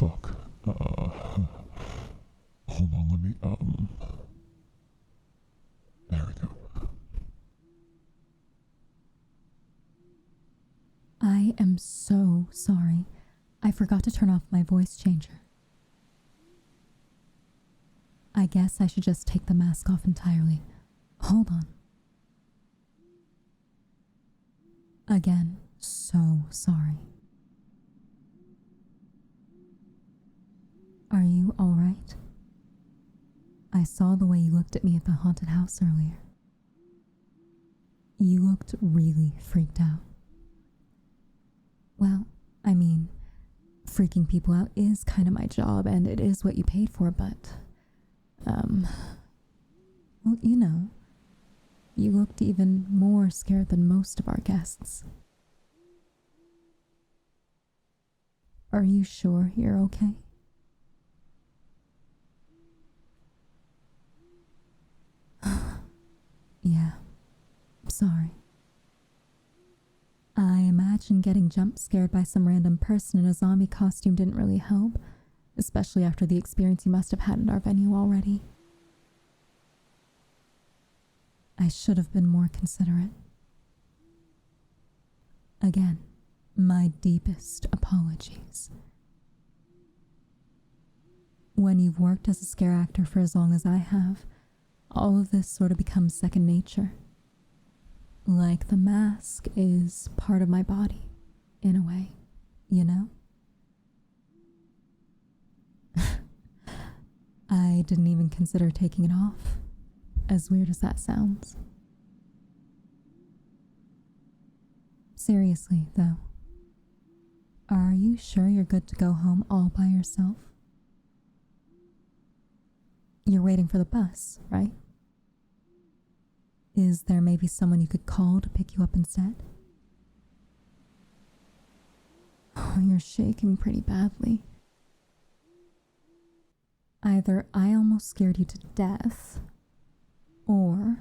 fuck. Hold on, let me, there we go. I am so sorry. I forgot to turn off my voice changer. I guess I should just take the mask off entirely. Hold on. Again, so sorry. Are you alright? I saw the way you looked at me at the haunted house earlier. You looked really freaked out. Well, I mean, freaking people out is kind of my job and it is what you paid for, but, well, you know, you looked even more scared than most of our guests. Are you sure you're okay? Yeah, sorry. I imagine getting jump scared by some random person in a zombie costume didn't really help, especially after the experience you must have had in our venue already. I should have been more considerate. Again, my deepest apologies. When you've worked as a scare actor for as long as I have, all of this sort of becomes second nature. Like the mask is part of my body, in a way, you know? I didn't even consider taking it off, as weird as that sounds. Seriously, though, are you sure you're good to go home all by yourself? You're waiting for the bus, right? Is there maybe someone you could call to pick you up instead? Oh, you're shaking pretty badly. Either I almost scared you to death, or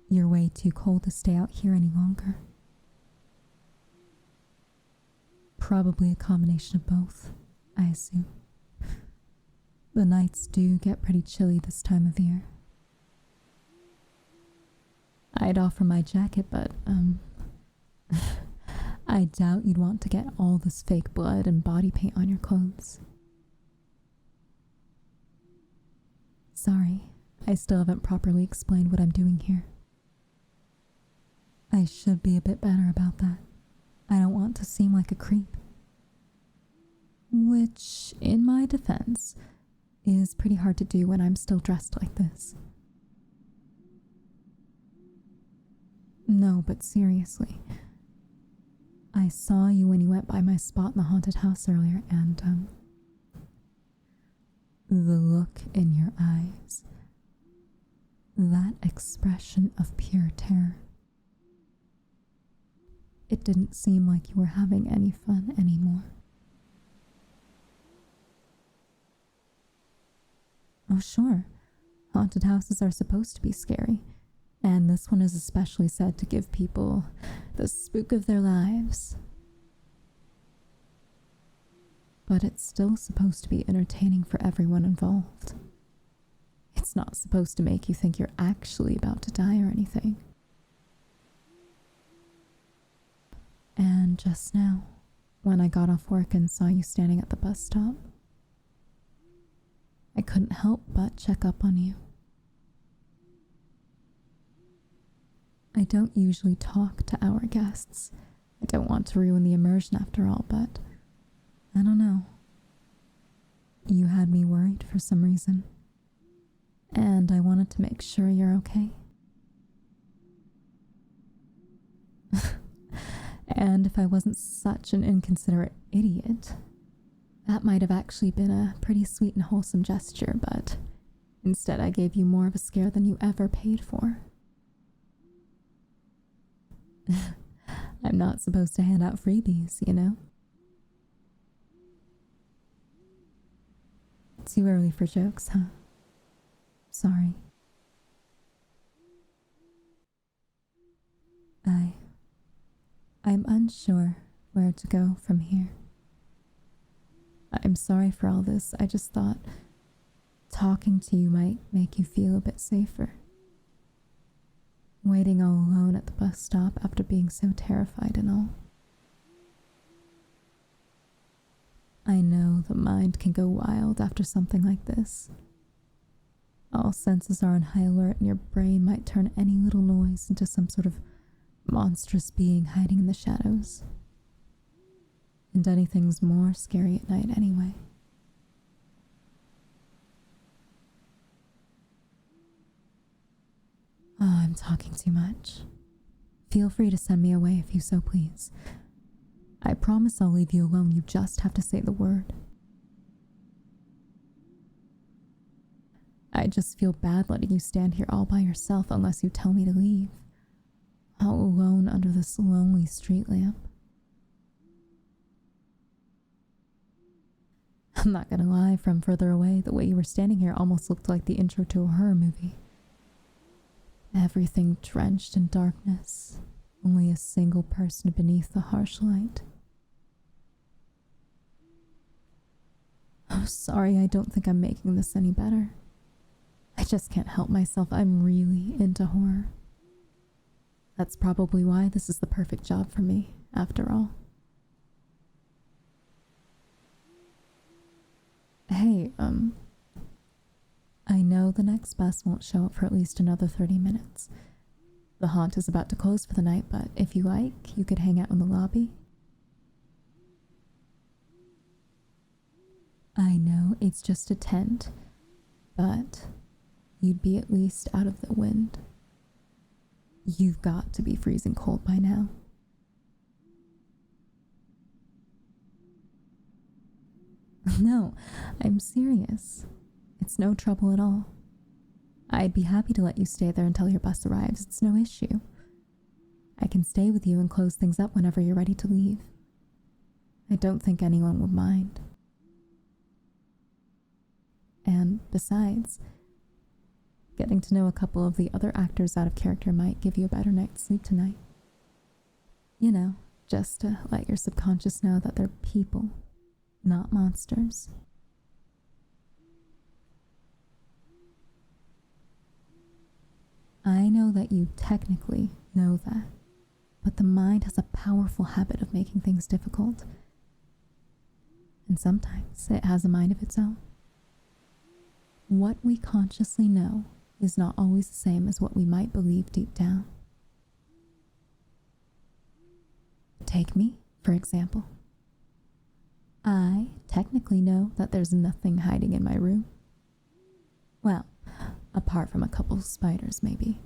you're way too cold to stay out here any longer. Probably a combination of both, I assume. The nights do get pretty chilly this time of year. I'd offer my jacket, but, I doubt you'd want to get all this fake blood and body paint on your clothes. Sorry, I still haven't properly explained what I'm doing here. I should be a bit better about that. I don't want to seem like a creep. Which, in my defense, is pretty hard to do when I'm still dressed like this. No, but seriously. I saw you when you went by my spot in the haunted house earlier, and, the look in your eyes. That expression of pure terror. It didn't seem like you were having any fun anymore. Oh, sure. Haunted houses are supposed to be scary. And this one is especially said to give people the spook of their lives. But it's still supposed to be entertaining for everyone involved. It's not supposed to make you think you're actually about to die or anything. And just now, when I got off work and saw you standing at the bus stop, I couldn't help but check up on you. I don't usually talk to our guests. I don't want to ruin the immersion after all, but I don't know. You had me worried for some reason, and I wanted to make sure you're okay. And if I wasn't such an inconsiderate idiot, that might have actually been a pretty sweet and wholesome gesture, but instead I gave you more of a scare than you ever paid for. I'm not supposed to hand out freebies, you know? Too early for jokes, huh? Sorry. I'm unsure where to go from here. I'm sorry for all this. I just thought talking to you might make you feel a bit safer. Waiting all alone at the bus stop after being so terrified and all. I know the mind can go wild after something like this. All senses are on high alert and your brain might turn any little noise into some sort of monstrous being hiding in the shadows. And anything's more scary at night anyway. Oh, I'm talking too much. Feel free to send me away if you so please. I promise I'll leave you alone. You just have to say the word. I just feel bad letting you stand here all by yourself unless you tell me to leave. All alone under this lonely street lamp. I'm not gonna lie, from further away, the way you were standing here almost looked like the intro to a horror movie. Everything drenched in darkness, only a single person beneath the harsh light. Oh, sorry, I don't think I'm making this any better. I just can't help myself. I'm really into horror. That's probably why this is the perfect job for me, after all. Hey, I know the next bus won't show up for at least another 30 minutes. The haunt is about to close for the night, but if you like, you could hang out in the lobby. I know it's just a tent, but you'd be at least out of the wind. You've got to be freezing cold by now. No, I'm serious. It's no trouble at all. I'd be happy to let you stay there until your bus arrives. It's no issue. I can stay with you and close things up whenever you're ready to leave. I don't think anyone would mind. And besides, getting to know a couple of the other actors out of character might give you a better night's sleep tonight. You know, just to let your subconscious know that they're people, not monsters. I know that you technically know that, but the mind has a powerful habit of making things difficult. And sometimes it has a mind of its own. What we consciously know is not always the same as what we might believe deep down. Take me, for example. I technically know that there's nothing hiding in my room. Well, apart from a couple spiders, maybe.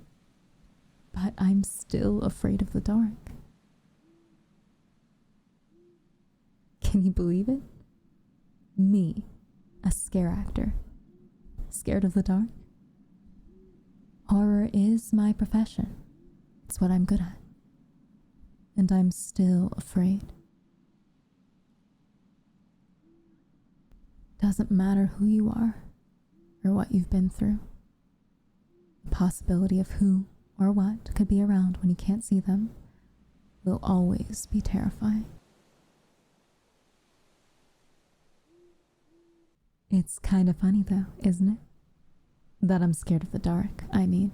But I'm still afraid of the dark. Can you believe it? Me, a scare actor, scared of the dark? Horror is my profession. It's what I'm good at. And I'm still afraid. Doesn't matter who you are or what you've been through. The possibility of who or what could be around when you can't see them will always be terrifying. It's kind of funny though, isn't it? That I'm scared of the dark, I mean.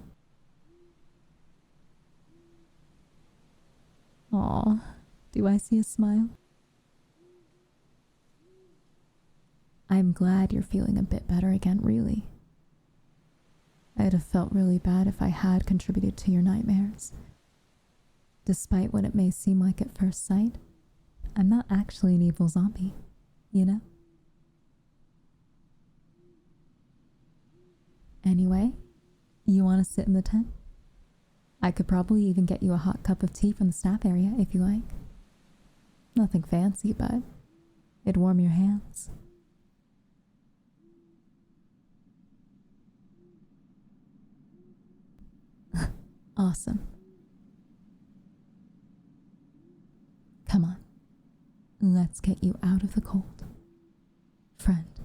Aw, do I see a smile? I'm glad you're feeling a bit better again, really. I'd have felt really bad if I had contributed to your nightmares. Despite what it may seem like at first sight, I'm not actually an evil zombie, you know? Anyway, you want to sit in the tent? I could probably even get you a hot cup of tea from the staff area if you like. Nothing fancy, but it'd warm your hands. Awesome. Come on, let's get you out of the cold, friend.